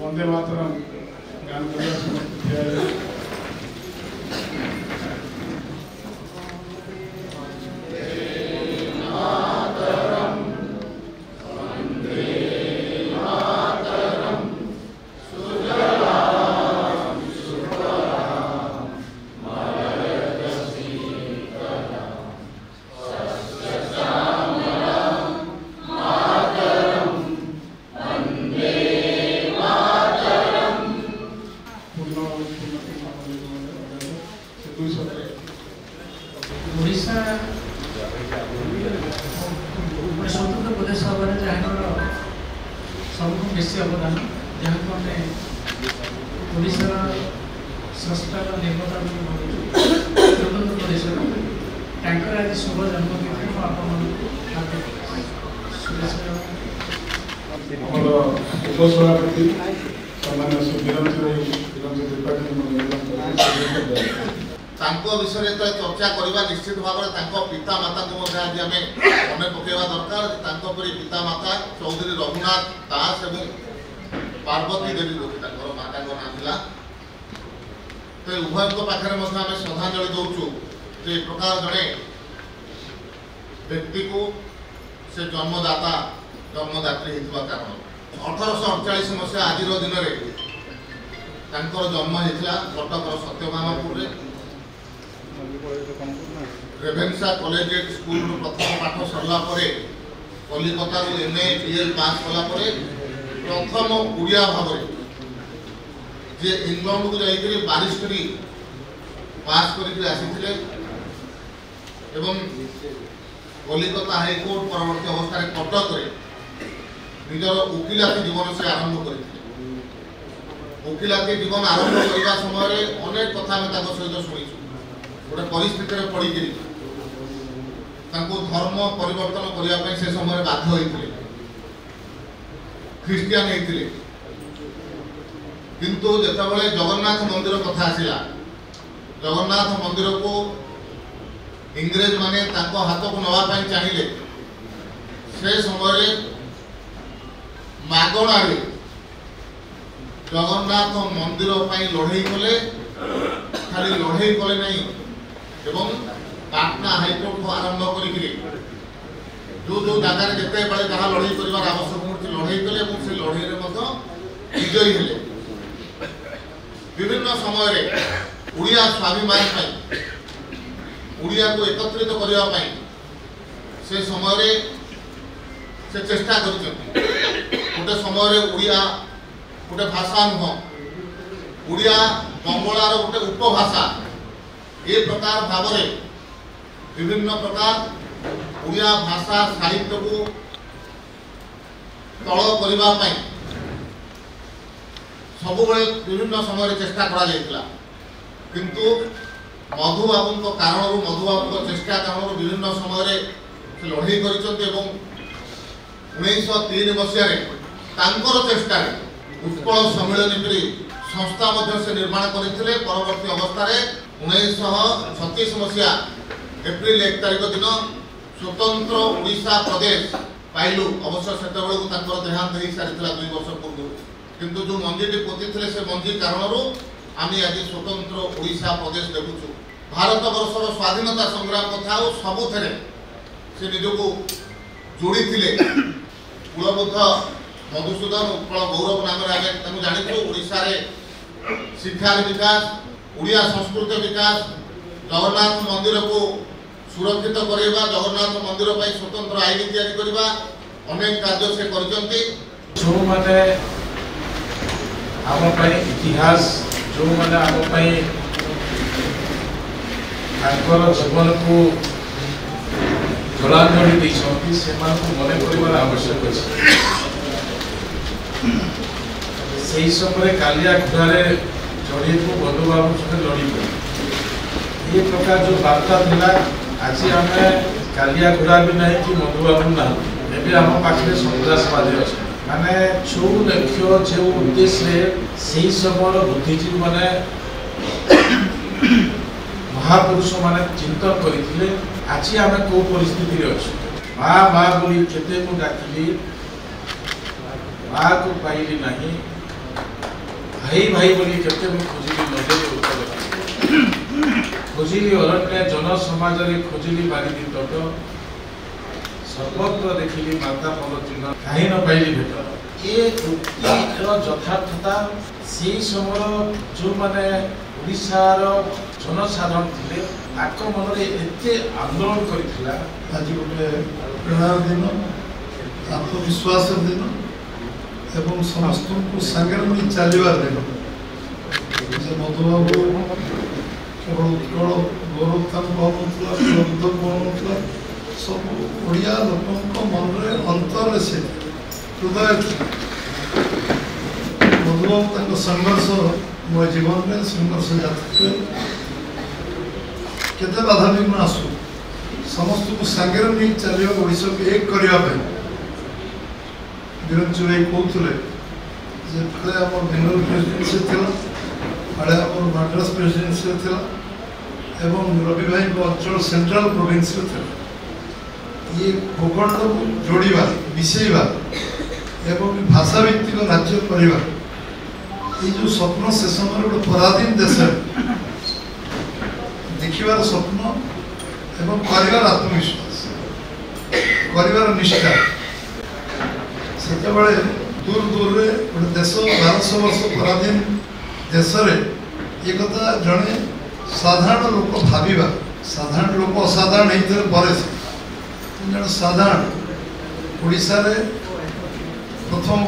वंदे मातरम गान करने समस्त ओडिशा स्वतंत्र प्रदेश भाव में जहाँ सबको बेसी अवदान जहाँ को आम ओडिशार स्रष्टार निर्माता स्वतंत्र प्रदेश आज शुभ जन्मदिन उपसभापति सामान्य विषय चर्चा करवा निश्चित भाव में पिता माता को आज आम मन पकड़ा दरकार परी पिता माता चौधरी रघुनाथ दास एवं पार्वती देवी बोली माता ना था तो उभय पाखे आम श्रद्धांजलि दौचु जे प्रकार जड़े व्यक्ति को से जन्मदाता जन्मदात्री होता कारण 1848 मसीहा आज दिन में जन्म होता कटक सत्यभामापुर रेभेन्सा कॉलेजिएट स्कूल प्रथम पाठ सरला कलिकता MA BL पास कला प्रथम ओडिया भाव जे इंग्लैंड को जाइए बारिस्टरी पास करके आसी एवं कलिकता हाईकोर्ट परवर्ती अवस्था कटक निजर वकिलाती जीवन से आरंभ करते वकिलाती जीवन आरंभ करने समय अनेक कथा सहित शुणु गोटे परिस्थिति पड़ी धर्म परिवर्तन करने से समय बाध्य होते ख्रीस्टियान होते किंतु जितेबाला जगन्नाथ मंदिर कथा आसला जगन्नाथ मंदिर को इंग्रेज माने हाथ को नवाई चाहिए से समय मागणार जगन्नाथ मंदिर लड़े कले खाली लड़े कले नहीं एवं पाटना हाईकोर्ट को आरंभ कर जो जो जगार जिते बड़े जहाँ लड़े कर आवश्यक लड़े कले से लड़े विजयी हेले विभिन्न समय उड़िया स्वाभिमान उड़िया को एकत्रित करने से समय से चेष्टा गोटे समय उड़िया गोटे भाषा नुह उड़िया बंगलार गोटे उपभाषा ये प्रकार भाव विभिन्न प्रकार उड़िया भाषा साहित्य को तल करने सब विभिन्न समय चेष्टा करा किंतु मधुबाबू कारण मधुबाबू चेष्टा कारण विभिन्न समय से लड़े कर 1903 मसीह चेष्टा उत्कल सम्मिलनी संस्था से निर्माण करते परवर्ती अवस्था 1936 मसीहा एप्रिल 1 तारिख दिन स्वतंत्र ओडिशा प्रदेश पाइलु अवश्य से देहांत हो सारी 2 वर्ष पूर्व किंतु जो मंजी पोती से मंजी कारण आम आज स्वतंत्र ओडिशा प्रदेश देखुचु भारत वर्षर स्वाधीनता संग्राम कथा सबुथ से निजको जोड़ी कुलबुद्ध मधुसूदन उत्कल गौरव नाम आम जानी ओडिशा शिक्षार विकास उड़िया संस्कृति विकास जगन्नाथ मंदिर को सुरक्षित करवा जगन्नाथ मंदिर पर स्वतंत्र आईन तैयारी करवा अनेक कार्य से करजंती जो माने आम पई इतिहास जो माने आम पई आकर जीवन को जलांजलि दैछंती से मान को मने परिवार आवश्यक अछि सेही समय कालिया घुरारे चढ़ी को मधुबाबू सहित लड़ी ये प्रकार जो वार्ता थिला आज आम कालिया घुरा भी नहीं कि मधुबाबू ना एवं आम पाखे सन्तासवादी अच्छे माने जो लक्ष्य जो उद्देश्य से समय बुद्धिजीवी माने महापुरुष माने चिंतन करते आज आम कौ परिस्थिति अच्छे माँ माँ बोली केते को डाकिली माँ को पाइली नहीं भाई भाई बोली केते भी खोजिली नदेले उत्तर खोजिली अरण्य जन समाज रे खोजिली बारिदी तट सर्वत्र देखिली माता पद चिन्ह कहीं न पाइली भेट ये यथार्थता से समय जो माने ओडिशार जनसाधारण थे मन में एत आंदोलन करथिला आज गोटे प्रेरणा दिन आत्मविश्वास दिन एवं समस्त को सागर में चलवार दिन मधुबाबू केवल उत्कल गौरव कहूला कहूला सब ओडिया लोक मन में अंतर से हृदय मधुबाबू संघर्ष मो जीवन में संघर्ष जाते केते बाधा विघ्न आसू समस्त को सागर नहीं चलिए ओडिशा को एक करने निरंजन भाई कहते बेंगलोर प्रेसिडेंसी थी आड़े मद्रास प्रेसिडेंसी थी एवं रवि भाई अंचल सेंट्रल प्रोविंस ये भूखंड को जोड़ा मिसेवा एवं भाषा भित्तिक राज्य करवा ये जो स्वप्न से समय गोटे पराधीन देश देखिबार स्वप्न एवं कर आत्मविश्वास कर निष्ठा से दूर दूर रे गोटे देश 1200 वर्ष पराधीन देश ये कथा जड़े साधारण लोक भाविबा साधारण लोक असाधारण होते पर जन साधारण ओडिशा रे प्रथम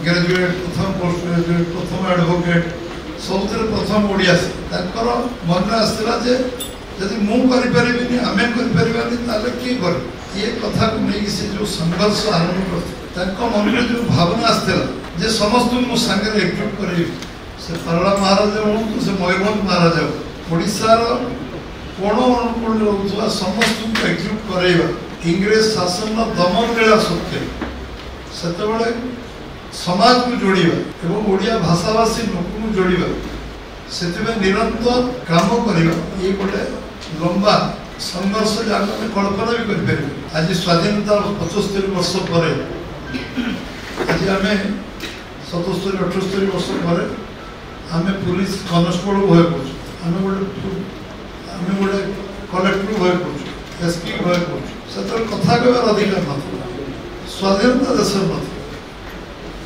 ग्रेजुएट प्रथम पोस्ट ग्रेजुएट प्रथम एडवोकेट सब प्रथम ओडिया मन में आसला जदि मुझे आम कर किए कर ये कथा को नहीं से जो संघर्ष आरंभ कर मन में जो भावना आसला जे समस्त को सागर एकजुट कर पारला महाराज हूँ से मयूरभंज महाराज ओडिशार कोण अनुकूल रोकवा समस्त को एकजुट करवा इंग्रेज शासन दमन लीला सत्य से समाज को जोड़ा एवं ओडिया भाषाभाषी लोक को जोड़ा से निरंतर काम करवा ये गोटे लंबा संघर्ष जहाँ आम कल्पना भी कर आज स्वाधीनता 75 वर्ष पर आज आम 77-78 वर्ष पर आम पुलिस कनेस्टेबल भय कर गोटे कलेक्टर भय कर एसपी भय कर कथा कहर अधिकार न स्वाधीनता देश न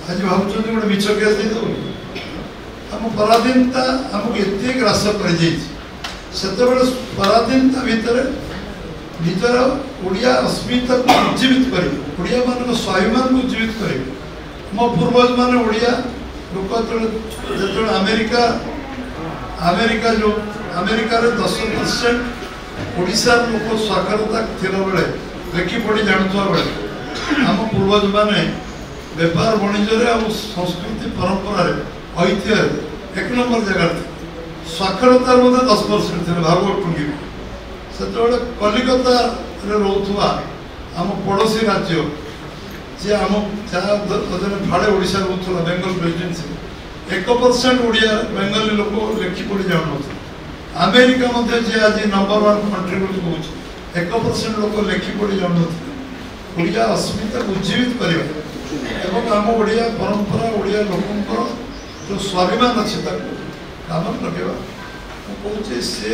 आज भाव गोटे मिछ केस दे आम पराधीनता आमको एत ग्रास कर पराधीनता भितर निजर ओडिया अस्मिता को उज्जीवित कर ओडिया मान स्वाभिमान को उज्जीवित कर मो पूर्वज मान ओडिया लोक जो अमेरिका अमेरिका जो अमेरिका 10% ओडिशा लोक साक्षरता थिला बेले लेखि पढ़ी जानता बेले आम पूर्वज माने व्यापार वाणिज्य संस्कृति परंपरा ऐतिह्य एक नंबर जगह साक्षरतार 10% थे भागवत टुंगी से कलिकता रोथुआ आम पड़ोसी राज्य जे आम भाड़े ओडिशा रोथुला बेंगल प्रेसिडेंसी 1% ओडिया बेंगली लोक लेखि पढ़ी जान अमेरिका मध्य जे आज नंबर 1 कंट्री कहूँ 1% लोक लेखि पढ़ी जान ओडिया अस्मिता उज्जीवित करवा एवं आम ओडिया परंपरा ओडिया लोकंर जो स्वाभिमान अच्छे काम लगे कहूँ सी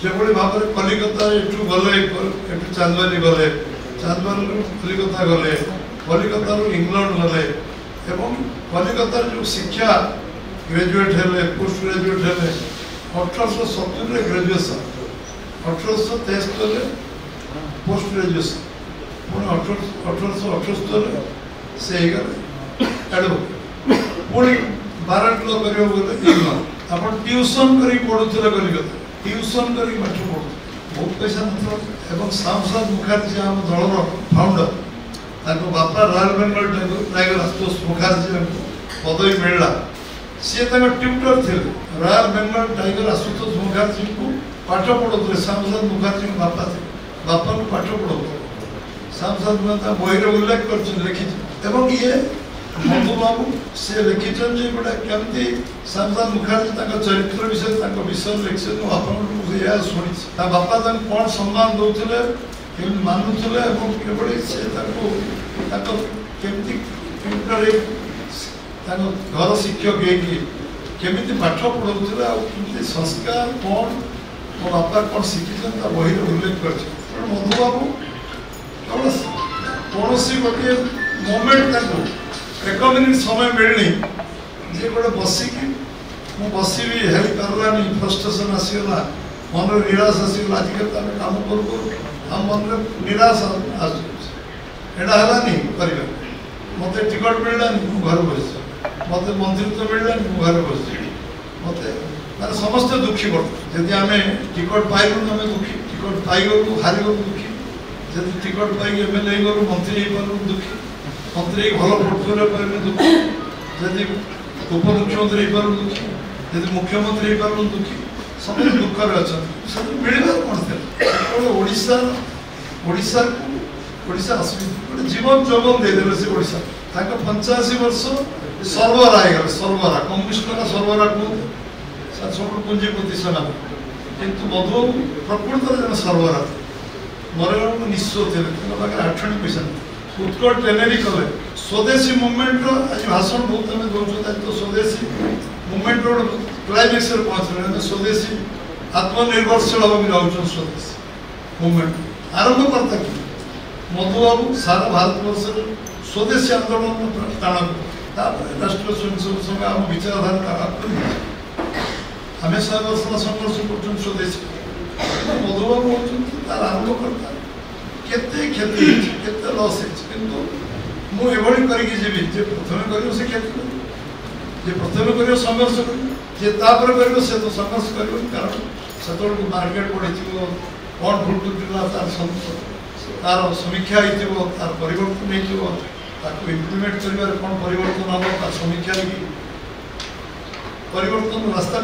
जो भाव में कलिकता एठू गले चांदवाली गले चांदवाली कलिकता गले कलिकता इंग्लैंड गले एवं कलिकतार जो शिक्षा ग्रेजुएट है पोस्ट ग्रेजुएट है 1870 ग्रेजुएशन 1873 पोस्ट ग्रेजुएशन पुणी 1878 से एडवोकेट पुणी बारट लॉ कर आप ट्यूशन कर पढ़ुले कलिकता ट्यूशन कर पाठ पढ़ु बहुत पैसा न सांसद मुखर्जी आम दलर फाउंडर बापा रॉयल बेंगल टाइगर आशुतोष मुखर्जी पदवी मिलला सी ट्यूटर थे रॉयल बेंगल टाइगर आशुतोष मुखर्जी को पाठ पढ़ुले सांसद मुखर्जी बापा थे बापा को पाठ पढ़ुले सांसद बही उल्लेख कर लिखी ये मधुबाबू से लिखिछन जे गोटे केमती सांसद मुखर्जी चरित्र विषय लिखिछन बापा शुणी बापा कौन सम्मान दौले केमती मानुले घर शिक्षक केमिति पाठ पढ़ाऊे आमती संस्कार कौन मो बापा कौन शिखी बही उल्लेख कर मधुबाबू केवल कौन गोटे मोमेंट एक मिनिट समय मिलनी जे गोटे बसिकी मु बसबी हेल्प करलानी फ्रस्ट्रेशन आसीगला मन निराश आसीगला आजिकल आम कम करूँ आम मन निराश आसानी कर मत टिकट मिललानी घर बस मत मंत्रित्व मिललानी घर बस मत मैं समस्ते दुखी पड़ते जदि आम टिकट पाइलु आम दुखी टिकट पाइगलु हारिगलु दुखी जब टिकट पाई एमएलए गलु मंत्री हो दुखी मंत्री भल पोर्टफोलियो पाइलु दुखी जदि उपमुख्यमंत्री हो दुखी जदि मुख्यमंत्री हो दुखी सब दुखर अच्छा मिलबार कौन थे ओडिशा ओडिशा ओडिशा गोटे जीवन जौवन देदेले से ओडिशा 85 वर्ष सर्वरा हो सर्वरा कम्युनिस्ट सर्वरा कहते सब पुंजीपति सेना किंतु मधुबाबू प्रकृत जन सर्वरा मरगढ़ निश्चय थे पाखे आठणी पैसा उत्कट टेनेरी कले स्वदेशी मुवमेंट आज भाषण बहुत आम दौर तो स्वदेशी मुवमेंट क्लाइमेक्स पहुँचले स्वदेशी आत्मनिर्भरशील हम जाऊँ स्वदेशी मुवमेंट आरंभ करता कि मधुबाबू सारा भारतवर्ष स्वदेशी आंदोलन टाण राष्ट्रीय स्वयंसेवक संघ आम विचारधारा आम 100 वर्ष संघर्ष कर स्वदेशी मधुबाबू होती तार आरंभ करता केते क्षति केते लॉस किंतु मु एभली करके जीवी जे प्रथम करियो से क्षति जे प्रथम करियो संघर्ष करियो जे तापर करियो से तो संघर्ष करियो कारण सेतोल मार्केट पड़िथिबो कोन फुटुला तार समीक्षा होइथिबो तार परिवर्तन होइथिबो ताको इम्प्लीमेंट करिवार कोन परिवर्तन हबो तार समीक्षा परिवर्तन रास्ता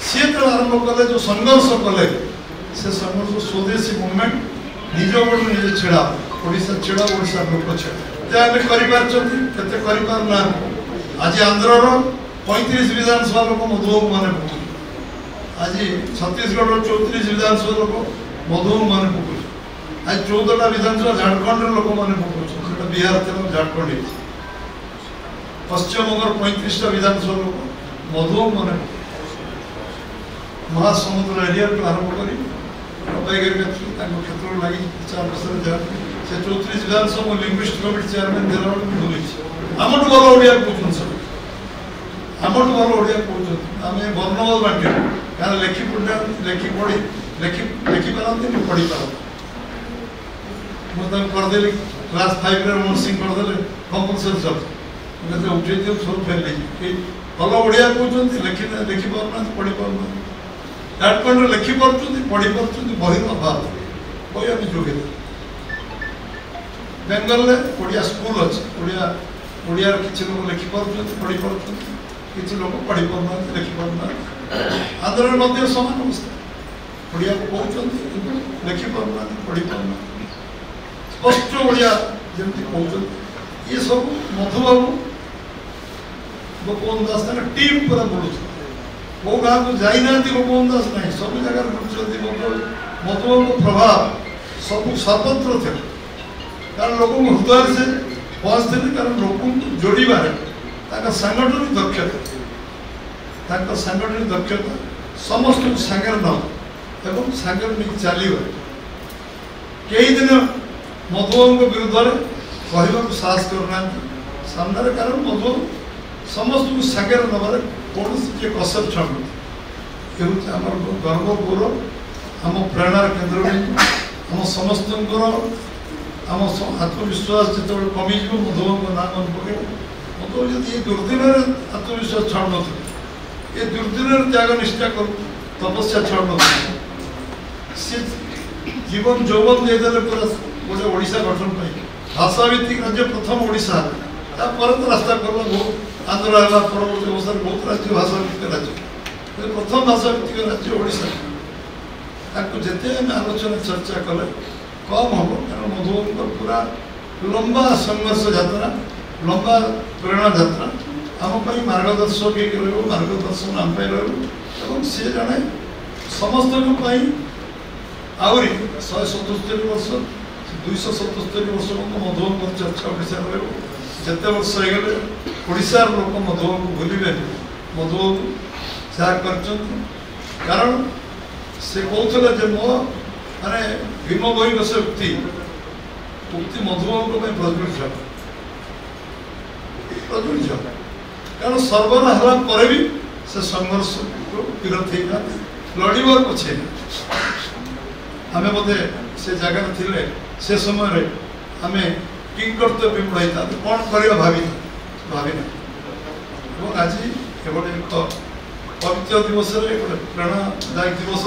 सी तो आरंभ कले जो संघर्ष कले से संघर्ष स्वदेशी मुवमेंट निज गोड़ निजे छिड़ा ओडिशा छिड़ा ओडिशा लोक छिड़ा आम करना आज आंध्र 35 विधानसभा लोक मधुबाबू मान पकड़ आज छत्तीसगढ़ 34 विधानसभा लोक मधुबाबू मान पकड़ आज 14टा विधानसभा झारखंड लोक मैंने पकड़ बिहार थे झारखंड पश्चिम बंग 35टा विधानसभा लोक मधुबाबू मान महासमुद्र एरिया आरंभ कर क्षेत्र लगी 4 वर्ष से 34 विधानसभा लिंग्विस्ट कमिटी चेयरमैन देला भूल आमठ भल ओडिया कहते सब आमठ भल ओडिया कहते आम वर्णमाल बांटे क्या लेखि पढ़ी लेखि पारती पढ़ी पारती मुझे करदेली क्लास 5 नर्सिंग करदे कंपलसरी सब उठे दियो सब फेल भल ओडिया कहते लेखि पारना पढ़ी पारना झारखंड लेखि पार्टी पढ़ी पार्टी बही अभाव बही आम जोगे बेंगल ओडिया स्कूल अच्छे ओडिया किसी लोग लेखि पार्टी पढ़ी पार्टी किसी लोग पढ़ी पारना लेखि पारना आंध्र सामान अवस्था ओडिया को कहते लेखि पारना पढ़ी पारना स्पष्ट ओडिया जमी कहते ये सब मधुबाबू गोपबंधु दास टीम पूरा बुलूँ वो गाँव को जाना गोपबंधु दास ना सब जगह मधुबाबू प्रभाव सब सर्वत्र थे कारण लोक हृदय से पहुँचते कारण लोक जोड़बार सांगठनिक दक्षता सांगठनिक दक्षता समस्त सांगे न सांगे नहीं चल कई दिन मधुबाबू विरुद्ध में कहवाक साहस करना सामने कारण मधुबाबू समस्त को सांगे नबार कौन किए कसर छाड़ू ये आम गर्व गौरव आम प्रेरणार केन्द्र आम समस्त आम आत्मविश्वास जो कमिज मधुबाबू नाम मन पकड़ मधुबाबू ये दुर्दिन आत्मविश्वास छाड़ न ये दुर्दिन त्याग निष्ठा कर तपस्या छाड़ न सी जीवन जौवन देदेले पूरा गोटे ओडिशा गठन भाषाभित्तिक राज्य प्रथम ओडिशा तापर तो रास्ता करला बहुत आंध्र है परवर्त अवस्था बहुत राज्य भाषाभित्तिक राज्य प्रथम भाषाभित्तिक राज्य ओडिशा जिते आम आलोचना चर्चा कले कम हम कारण मधुबाबू पूरा लंबा संघर्ष यात्रा लंबा प्रेरणा यात्रा आमपाई मार्गदर्शक मार्गदर्शन आम रही सी जड़े समस्त आहरी 177 वर्ष 277 वर्ष मधुबाबू चर्चा ओडिशा रही जिते वर्ष होगले ओडिशार लोक मधुबाबू भूलिबे मधुबाबू जहाँ कर कारण से कहते जे मो माने भीम भोई से उक्ति उक्ति मधुबाबू प्रज्वलित कारण सर्वना हला पर भी से संघर्ष को विरोध लड़बार पछे आमे बोधे से जगह थिले से समय रे आमे किंग कर्तव्य पढ़ाई था कौन करवा भाविना और आज एवं एक पवित्र दिवस प्रेरणादायक दिवस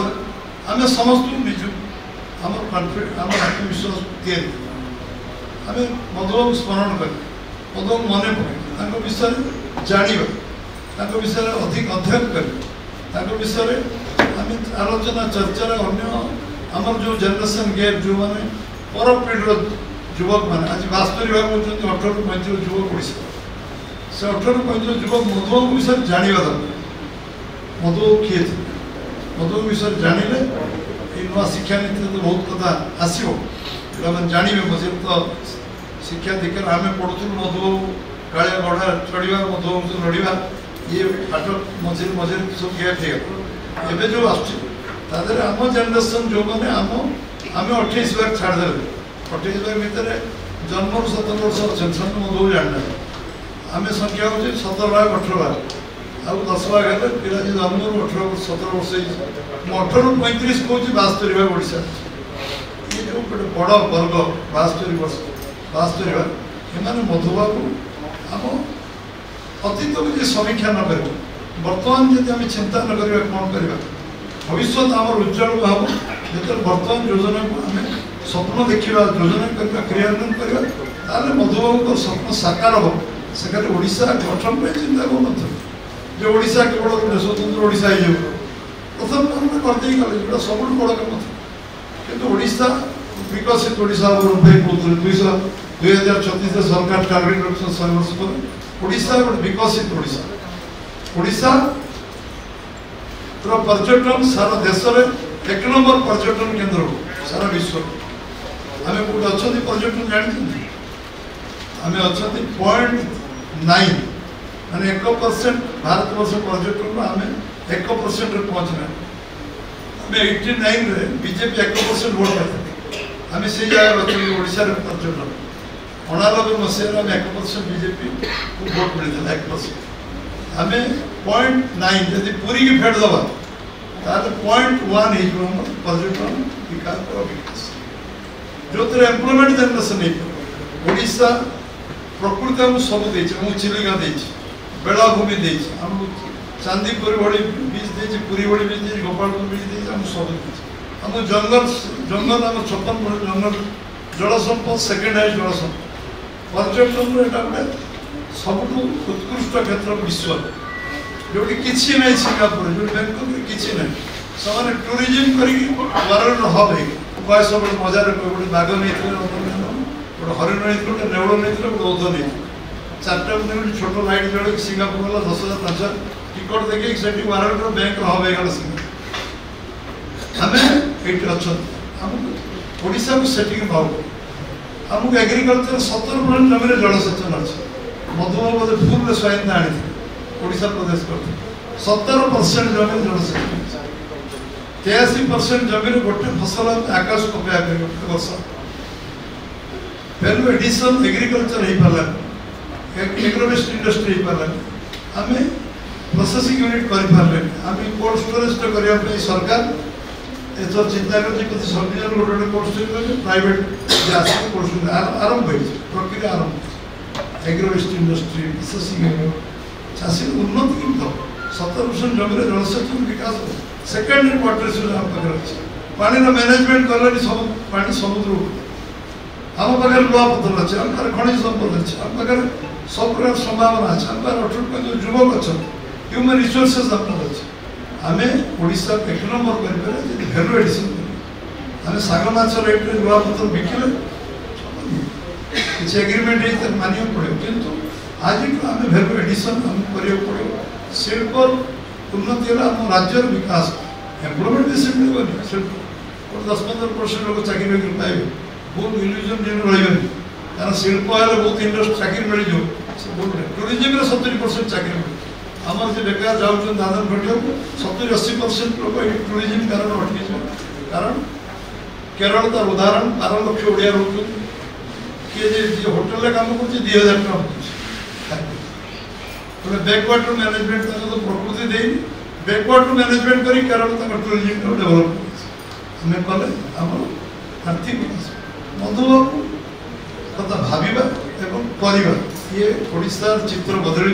आम समस्त निजु आम कॉन्फिडेंस आम आत्मविश्वास तैयारी आम मधुबाबू स्मरण कर मधुबाबू मन पड़े विषय जाना विषय अधिक अध्ययन कर विषय आम आलोचना चर्चा अन्य आमर जो जेनेरेशन गैप जो मैंने पर पीढ़ी युवक मैंने आज 72 भाग होती 18 ରୁ 35 युवक ओडिशा से 18 ରୁ 35 युवक मधुबाबू विषय जानवा दरकार मधुबाबू किए थे मधुबाबू विषय जानिले नुआ शिक्षा नीति तो बहुत कथा आसो मैंने जानवे मझे तो शिक्षा दीक्षा आम पढ़ुलु मधुबाबू कालिया गढ़ा चढ़ा मधुबाबू से लड़वा ये पाठ मझे मझे सब गैप हो एवं जो आसर आम जेनेरेशन जो मैंने आम 28 भाग छाड़देवे 28 भाग भितर जन्म 17 वर्ष अच्छे मधुबाबू जानना आम संख्या हूँ 17 भाग 18 भाग आउ 10 भाग है पिला जन्म 18 वर्ष 17 वर्ष 18 ରୁ 35 कहूँ 72 भाग ओडिशा ये जो गोटे बड़ वर्ग 72 वर्ष 72 भाग एम मधुबाबू आम अतीत को जी समीक्षा न कर बर्तमान जब आम चिंता न करवा कौन करवा भविष्य आम उज्जवल भाव जो बर्तमान योजना को आम स्वप्न देखा योजना करवा क्रियान्वयन करवा मधुबाबू स्वप्न साकार हम से ओडिशा गठन पर चिंता कर जो ओडिशा केवल गोटे स्वतंत्र ओडिशा हो प्रथम मन करदे गले जो सब बड़ कम था कि ओडिशा विकसित ओडिशा कहते 2036 सरकार टार्गेट रखते 100 वर्ष पर ओडिशा गोटे विकसित ओडिशा ओडिशा पर्यटन सारा देश में 1 नंबर पर्यटन केंद्र सारा विश्व आम कौटे अच्छा पर्यटन जानते आम अच्छा 0.9 माने 1% भारतवर्ष पर्यटन आम 1% पहुँचना आम 89 रे बीजेपी 1% भोट पाते आम से जगह अच्छे ओडिशा पर्यटन 89 मसीह आम 1% बीजेपी को भोट मिलता 1% आम 0.9 यदि पूरी की फेट दबा तार 0.1 हो पर्यटन विकास जो एम्प्लॉयमेंट जनरेशन नहीं ओडिशा प्रकृति आम सब चिलिका बेलाभूमि चांदीपुर भड़ी बीच पुरी भड़ी बीच गोपालपुर बीच आम सब आम जंगल जंगल आम 56 जंगल जल संपद सेकेंड हाइस्ट जल संपद पर्यटन एटा गोटे सब उत्कृष्ट क्षेत्र विश्व जो किसी ना सिंगापुर जो बैंकॉक किसी ना से टूरिज्म कर हब है सब मजार गोटे बाघ नहीं गोटे हरिण नहीं गोटे नेवल नहीं गोटे औध नहीं 4टा गोटे छोट लाइट जल सिंगापुर गला 10,000 5,000 टिकट देखिए वाराणसी बैंक हब है आम ये अच्छा ओडिशा को सेटिंग भाव आमको एग्रीकल्चर 70% जमीन जलसेचन अच्छे मधुबाबू फुल स्वाइन आनी ओडिशा प्रदेश करते 70% जमीन जलसेचन 83% जमीन गोटे फसल आकाश को वर्ष वैल्यू एडिशन एग्रीकल्चर हो पारा एग्रोवेस्ट इंडस्ट्री हो पारा आम प्रोसेसिंग यूनिट कर आम कोल्ड स्टोरेज करने सरकार एथर चिंता कर सर्विजन गोटे कोल्ड स्टोरेज प्राइवेट आसिक कोल्ड स्टोरेज आरंभ हो प्रक्रिया आरंभ एग्रोवेस्ट इंडस्ट्री प्रोसेसिंग चाषी उन्नति कितना 70% जमीन जलसेचन विकास सेकेंडरी वाटर आम पाखे अच्छे पानी मैनेजमेंट कले सब पानी समुद्र आम पाखे लुआ पथर अच्छे आम पाखे खनिज संपद अच्छे आम पाखे सब प्रकार संभावना अच्छे आम पाखे 18 युवक अच्छा ह्यूमन रिसोर्सेस आम अच्छे आम ओडिशा 1 नंबर कर भैल्यू एडिशन आम साग माछ रेट लुआ पथर बिकिले किसी एग्रीमेंट मानिया पड़े किंतु आज आम भैल्यू एडिशन आम करा पड़ो शिल्प उन्नति आम राज्यर विकास एम्प्लॉयमेंट बेसी मिलनी शिल्प 10-15% लोग चाकरी बाकरी पाइबे बहुत इल्यूजन जेन रही कारण शिल्प है बहुत इंडस्ट्री चाकरी मिल जाओ टूरिज्म 70% चाकरी मिले आमर जो बेकार जाऊँ दादन घटिया 70-80% लोग टूरिज्म कारण अटकी कारण केरल तार उदाहरण 12 लाख ओडिया रोक किए होटेल काम कर 2000 टका बैकवाटर मैनेजमेंट तो प्रकृति दे बैकवाटर मैनेजमेंट करी केरल टूरिज्म को डेवलप हमें कले आम आर्थिक विकास मधुबाबू कथा भाविबा एवं करवा ये ओडिशार चित्र बदल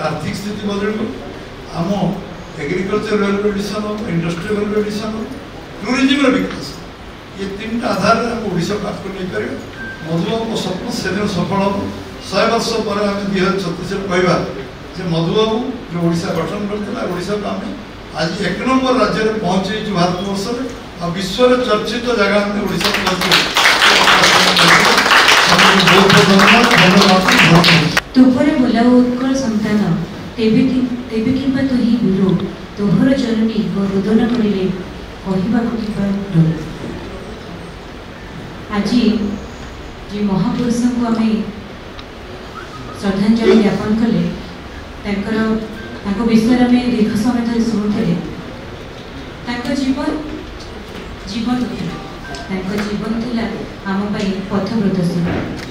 आर्थिक स्थिति बदल आम agriculture value addition industrial value addition tourism विकास ये 3टा आधार में आम ओडिशा को आगे नहीं पार मधुबाबू स्वप्न से दिन सफल हम 100 वर्ष पर आम 2036 कहवा जे मधुबाबू जो ओडिशा गठन करता ओडिशा को आम आज 1 नंबर राज्य में पहुंचे भारत वर्ष में और विश्व चर्चित जगह में ओडिशा तुपर बोलाओ उत्कल संतान तेबे किंबा तो ही गुरु तोहर चरणी रोदन करिले कहबाकू किबा डर आज जे महापुरुष को आम श्रद्धांजलि ज्ञापन कले विषय में दीर्घ समय धरी शुणुले जीवन जीवन थी आम पथ प्रदर्शक